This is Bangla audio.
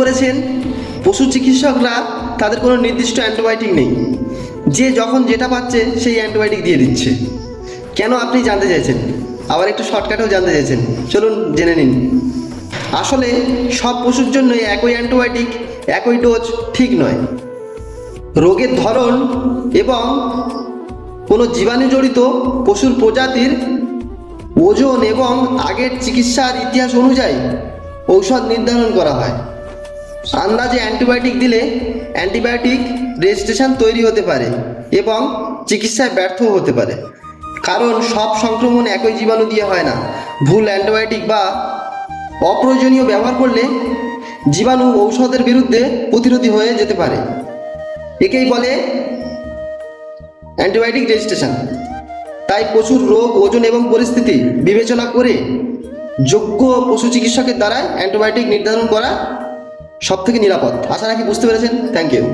করেছেন পশু চিকিৎসকরা তাদের কোনো নির্দিষ্ট অ্যান্টিবায়োটিক নেই, যে যখন যেটা পাচ্ছে সেই অ্যান্টিবায়োটিক দিয়ে দিচ্ছে। কেন আপনি জানতে চাইছেন? আবার একটু শর্টকাটেও জানতে চাইছেন, চলুন জেনে নিন। আসলে সব পশুর জন্য একই অ্যান্টিবায়োটিক, একই ডোজ ঠিক নয়। রোগের ধরন এবং কোনো জীবাণুজড়িত পশুর প্রজাতির, ওজন এবং আগের চিকিৎসার ইতিহাস অনুযায়ী ঔষধ নির্ধারণ করা হয়। আন্দাজে অ্যান্টিবায়োটিক দিলে অ্যান্টিবায়োটিক রেজিস্ট্রেশন তৈরি হতে পারে এবং চিকিৎসায় ব্যর্থও হতে পারে, কারণ সব সংক্রমণ একই জীবাণু দিয়ে হয় না। ভুল অ্যান্টিবায়োটিক বা অপ্রয়োজনীয় ব্যবহার করলে জীবাণু ঔষধের বিরুদ্ধে প্রতিরোধী হয়ে যেতে পারে। একেই বলে অ্যান্টিবায়োটিক রেজিস্ট্রেশন। তাই পশুর রোগ, ওজন এবং পরিস্থিতি বিবেচনা করে যোগ্য পশু চিকিৎসকের দ্বারা অ্যান্টিবায়োটিক নির্ধারণ করা সবথেকে নিরাপদ। আশা রাখি বুঝতে পেরেছেন। Thank you.